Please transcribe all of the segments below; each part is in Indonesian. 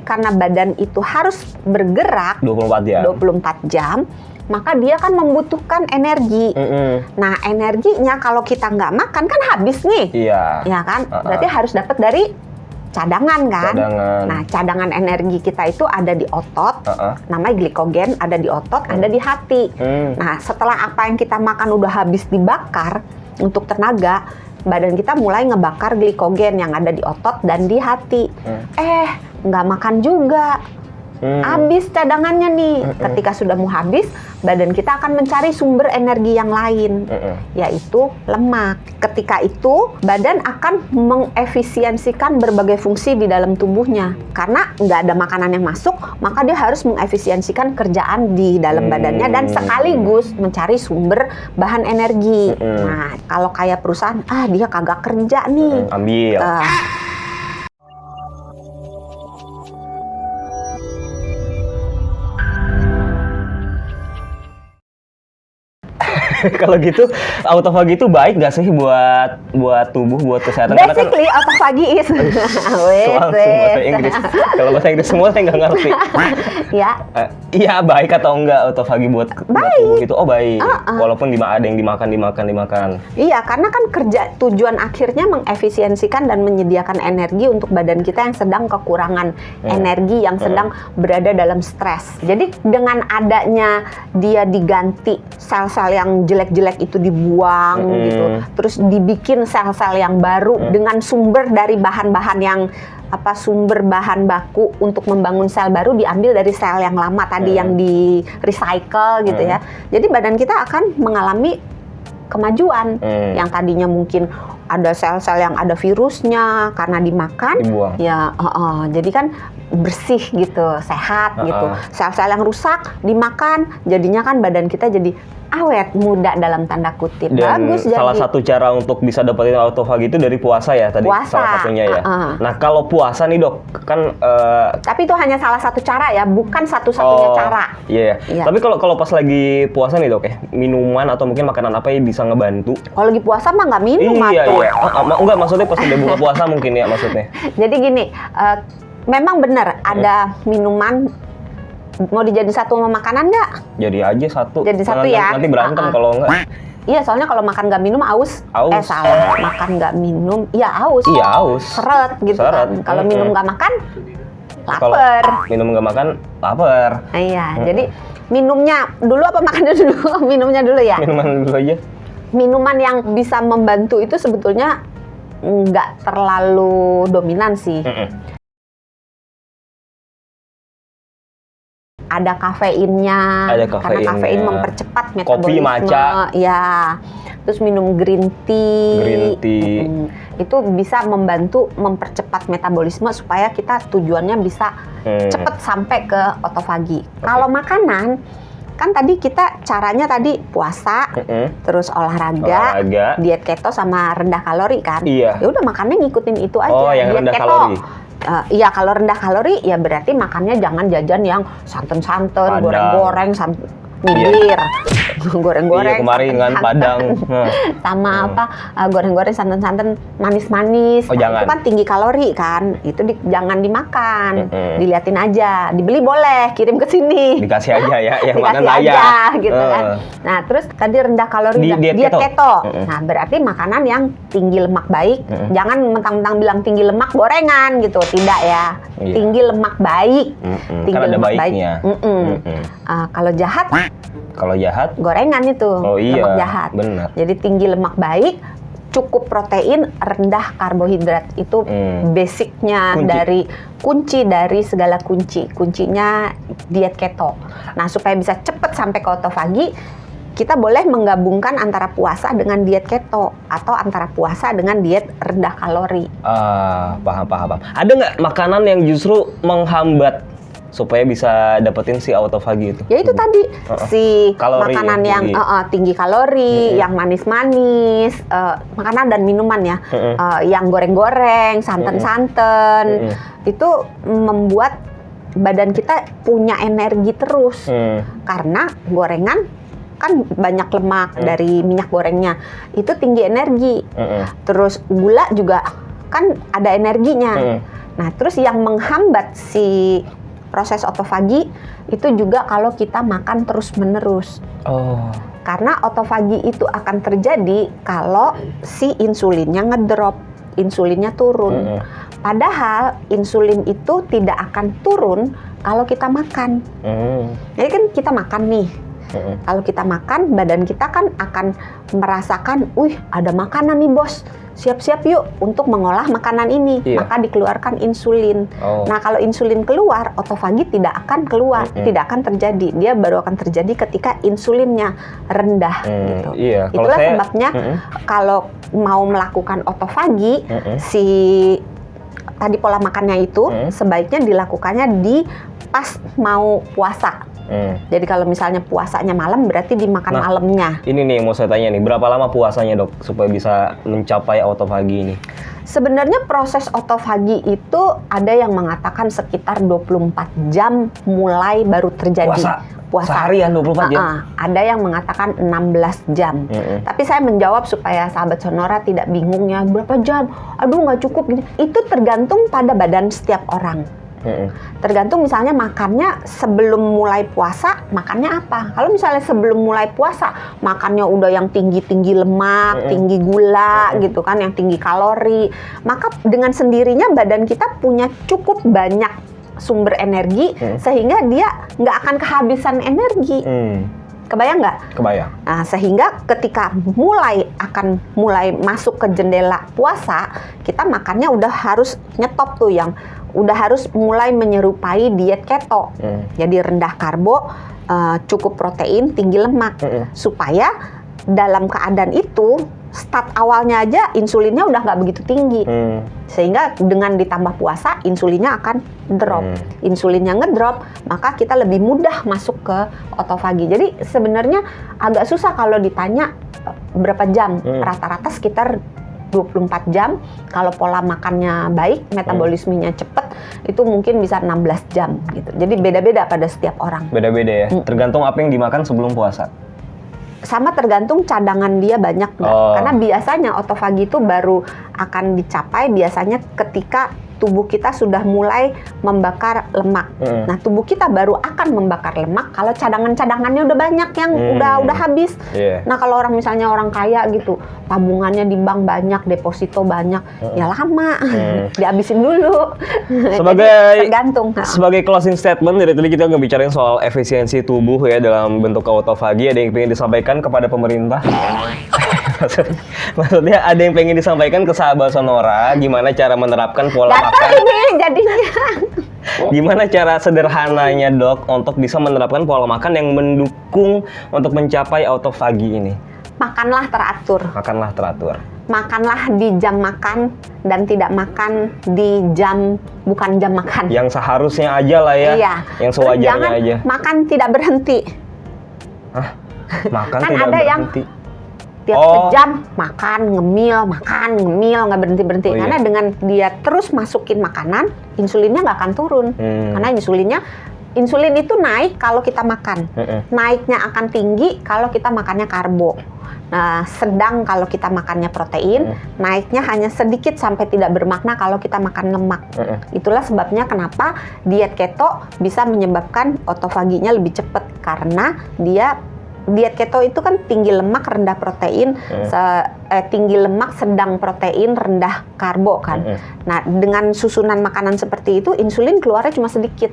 karena badan itu harus bergerak 24 jam. 24 jam, maka dia kan membutuhkan energi. Nah, energinya kalau kita nggak makan kan habis nih. Iya. Ya kan? Berarti harus dapat dari cadangan kan? Cadangan. Nah, cadangan energi kita itu ada di otot, namanya glikogen, ada di otot, ada di hati. Nah, setelah apa yang kita makan udah habis dibakar untuk tenaga, badan kita mulai ngebakar glikogen yang ada di otot dan di hati. Nggak makan juga. Habis cadangannya nih. Ketika sudah mau habis, badan kita akan mencari sumber energi yang lain, yaitu lemak. Ketika itu, badan akan mengefisiensikan berbagai fungsi di dalam tubuhnya. Karena nggak ada makanan yang masuk, maka dia harus mengefisiensikan kerjaan di dalam badannya dan sekaligus mencari sumber bahan energi. Nah, kalau kayak perusahaan, dia kagak kerja nih. Ambil. Kalau gitu, autofagi itu baik nggak sih buat tubuh, buat kesehatan? Basically, autofagi is bahasa Inggris. Kalau bahasa Inggris semua saya nggak ngerti. Ya. Iya, baik atau enggak autofagi buat tubuh itu? Oh, baik. Walaupun ada yang dimakan. Iya, karena kan tujuan akhirnya mengefisiensikan dan menyediakan energi untuk badan kita yang sedang kekurangan energi, yang sedang berada dalam stres. Jadi dengan adanya dia diganti sel-sel yang jelek-jelek itu dibuang gitu, terus dibikin sel-sel yang baru dengan sumber dari bahan-bahan yang sumber bahan baku untuk membangun sel baru diambil dari sel yang lama tadi yang di recycle gitu ya. Jadi badan kita akan mengalami kemajuan yang tadinya mungkin ada sel-sel yang ada virusnya karena dimakan, dibuang. Ya, jadi kan bersih gitu, sehat gitu. Sel-sel yang rusak dimakan, jadinya kan badan kita jadi awet muda dalam tanda kutip. Dan bagus. Salah jadi satu cara untuk bisa dapetin autofagi itu dari puasa ya tadi. Puasa. Salah satunya ya. Nah, kalau puasa nih dok, kan tapi itu hanya salah satu cara ya, bukan satu-satunya cara. Iya. Tapi kalau pas lagi puasa nih dok, minuman atau mungkin makanan apa yang bisa ngebantu? Kalau lagi puasa mah nggak minum Iya. Enggak, maksudnya pas udah buka puasa mungkin ya maksudnya. Jadi gini, memang benar ada minuman. Mau dijadiin satu sama makanan nggak? Jadi aja satu. Jadi satu ya. Nanti berantem kalau enggak. Iya, soalnya kalau makan nggak minum aus. Salah. Makan nggak minum, ya aus. Iya, aus. Seret gitu kan. Kalau minum nggak makan, lapar. Kalau minum nggak makan, lapar. Iya, jadi minumnya dulu apa makannya dulu? Minumnya dulu ya? Minuman dulu aja. Minuman yang bisa membantu itu sebetulnya nggak terlalu dominan sih. Ada kafeinnya, karena kafein mempercepat metabolisme. Kopi, matcha. Ya, terus minum green tea. Itu bisa membantu mempercepat metabolisme supaya kita tujuannya bisa cepat sampai ke autofagi. Kalau makanan, kan tadi kita caranya tadi puasa, terus olahraga, diet keto sama rendah kalori kan. Iya. Ya udah makannya ngikutin itu aja. Oh, yang diet rendah keto. kalori. Iya, kalau rendah kalori ya berarti makannya jangan jajan yang santan-santan, goreng-goreng, nyibir, goreng-goreng. Iya, kemarin kan Padang. Sama goreng-goreng, santan-santan, manis-manis. Jangan. Itu kan tinggi kalori kan. Itu jangan dimakan. Diliatin aja. Dibeli boleh, kirim ke sini. Dikasih aja ya, yang mana aja saya. gitu kan. Nah, terus tadi rendah kalori diet keto. Nah, berarti makanan yang tinggi lemak baik. Jangan mentang-mentang bilang tinggi lemak gorengan gitu. Tidak ya. Tinggi lemak baik. Tinggi kan ada lemak baiknya. Kalau jahat, gorengan itu. Lemak jahat. Benar. Jadi tinggi lemak baik, cukup protein, rendah karbohidrat. Itu basicnya kunci dari segala kuncinya diet keto. Nah, supaya bisa cepat sampai ke autofagi, kita boleh menggabungkan antara puasa dengan diet keto atau antara puasa dengan diet rendah kalori. Paham. Ada nggak makanan yang justru menghambat supaya bisa dapetin si autofagi itu? Ya itu tadi kalori makanan yang tinggi kalori, yang manis-manis, makanan dan minuman ya, yang goreng-goreng, santan-santan, itu membuat badan kita punya energi terus, karena gorengan kan banyak lemak dari minyak gorengnya, itu tinggi energi. Terus gula juga kan ada energinya. Nah, terus yang menghambat si proses otofagi itu juga kalau kita makan terus-menerus. Karena otofagi itu akan terjadi kalau si insulinnya ngedrop, insulinnya turun. Padahal insulin itu tidak akan turun kalau kita makan. Jadi kan kita makan nih. Kalau kita makan, badan kita kan akan merasakan, wih ada makanan nih bos, siap-siap yuk untuk mengolah makanan ini. Maka dikeluarkan insulin. Nah kalau insulin keluar, otofagi tidak akan keluar, tidak akan terjadi. Dia baru akan terjadi ketika insulinnya rendah. Gitu. Itulah sebabnya kalau mau melakukan otofagi, si tadi pola makannya itu sebaiknya dilakukannya di pas mau puasa. Jadi kalau misalnya puasanya malam berarti dimakan malamnya. Ini nih mau saya tanya nih, berapa lama puasanya dok supaya bisa mencapai autofagi ini? Sebenarnya proses autofagi itu ada yang mengatakan sekitar 24 jam mulai baru terjadi. Puasa seharian 24 jam? Ada yang mengatakan 16 jam. Tapi saya menjawab supaya sahabat Sonora tidak bingung ya, berapa jam? Aduh nggak cukup. Itu tergantung pada badan setiap orang. Tergantung misalnya makannya sebelum mulai puasa makannya apa. Kalau misalnya sebelum mulai puasa makannya udah yang tinggi-tinggi lemak, tinggi gula gitu kan, yang tinggi kalori, maka dengan sendirinya badan kita punya cukup banyak sumber energi sehingga dia nggak akan kehabisan energi. Kebayang nggak? Kebayang. Nah, sehingga ketika mulai masuk ke jendela puasa, kita makannya udah harus nyetop tuh, yang udah harus mulai menyerupai diet keto. Jadi rendah karbo, cukup protein, tinggi lemak. Supaya dalam keadaan itu, start awalnya aja insulinnya udah nggak begitu tinggi. Sehingga dengan ditambah puasa, insulinnya akan drop. Insulinnya ngedrop, maka kita lebih mudah masuk ke autofagi. Jadi sebenarnya agak susah kalau ditanya berapa jam. Rata-rata sekitar 24 jam. Kalau pola makannya baik, metabolismenya cepat, itu mungkin bisa 16 jam gitu. Jadi beda-beda pada setiap orang. Beda-beda ya? Tergantung apa yang dimakan sebelum puasa? Sama tergantung cadangan dia banyak nggak. Karena biasanya autofagi itu baru akan dicapai biasanya ketika tubuh kita sudah mulai membakar lemak. Nah, tubuh kita baru akan membakar lemak kalau cadangan-cadangannya udah banyak yang udah habis. Nah, kalau orang misalnya orang kaya gitu, tabungannya di bank banyak, deposito banyak, ya lama dihabisin dulu. Tergantung. Sebagai closing statement dari tadi kita ngebicarain soal efisiensi tubuh ya dalam bentuk autofagi. Ada yang ingin disampaikan kepada pemerintah? Maksudnya ada yang pengen disampaikan ke sahabat Sonora gimana cara menerapkan pola makan ini jadinya. Gimana cara sederhananya dok untuk bisa menerapkan pola makan yang mendukung untuk mencapai autofagi ini? Makanlah teratur. Makanlah teratur. Makanlah di jam makan dan tidak makan di jam bukan jam makan. Yang seharusnya aja lah ya. Iya. Yang sewajarnya jangan aja. Makan tidak berhenti. Hah? Makan kan tidak ada berhenti. Tiap sejam makan, ngemil, nggak berhenti-berhenti. Karena dengan dia terus masukin makanan, insulinnya nggak akan turun. Karena insulin itu naik kalau kita makan. Naiknya akan tinggi kalau kita makannya karbo. Nah, sedang kalau kita makannya protein, naiknya hanya sedikit sampai tidak bermakna kalau kita makan lemak. Itulah sebabnya kenapa diet keto bisa menyebabkan autofaginya lebih cepat. Karena diet keto itu kan tinggi lemak, rendah protein, tinggi lemak, sedang protein, rendah karbo kan. Nah, dengan susunan makanan seperti itu, insulin keluarnya cuma sedikit.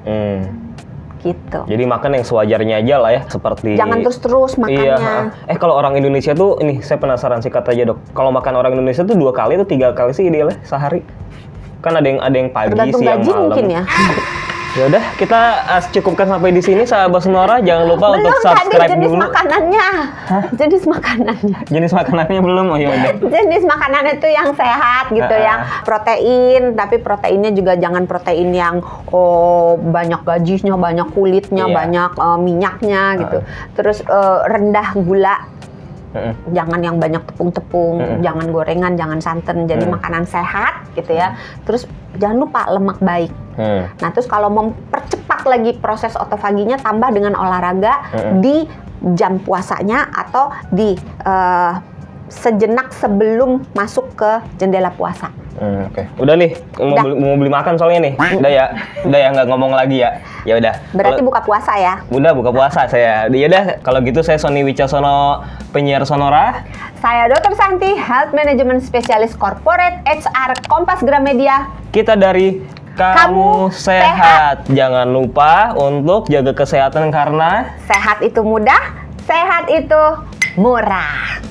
Gitu. Jadi makan yang sewajarnya aja lah ya, seperti jangan terus-terus makannya. Iya. Kalau orang Indonesia tuh, ini saya penasaran sih kata aja dok. Kalau makan orang Indonesia tuh 2 kali atau 3 kali sih idealnya sehari? Kan ada yang pagi, tergantung siang, gaji malam. Mungkin ya. Ya udah, kita cukupkan sampai di sini sahabat Sonora. Jangan lupa untuk subscribe jenis dulu. Makanannya. Jenis makanannya. Jenis makanannya belum. Oh ya udah. Jenis makanan itu yang sehat gitu, yang protein, tapi proteinnya juga jangan protein yang banyak gajinya, banyak kulitnya, banyak minyaknya gitu. Terus rendah gula. Jangan yang banyak tepung-tepung, jangan gorengan, jangan santan. Jadi makanan sehat gitu ya. Terus jangan lupa lemak baik. Nah, terus kalau mempercepat lagi proses autofaginya, tambah dengan olahraga di jam puasanya atau di sejenak sebelum masuk ke jendela puasa. Oke. Udah nih, mau beli makan soalnya nih. Udah ya nggak ngomong lagi ya. Ya udah. Berarti buka puasa ya? Udah buka puasa saya. Ya udah, kalau gitu saya Sony Wicaksono, penyiar Sonora. Saya Dr. Santi, Health Management Specialist Corporate HR Kompas Gramedia. Kita dari Kamu Sehat. Jangan lupa untuk jaga kesehatan karena sehat itu mudah, sehat itu murah.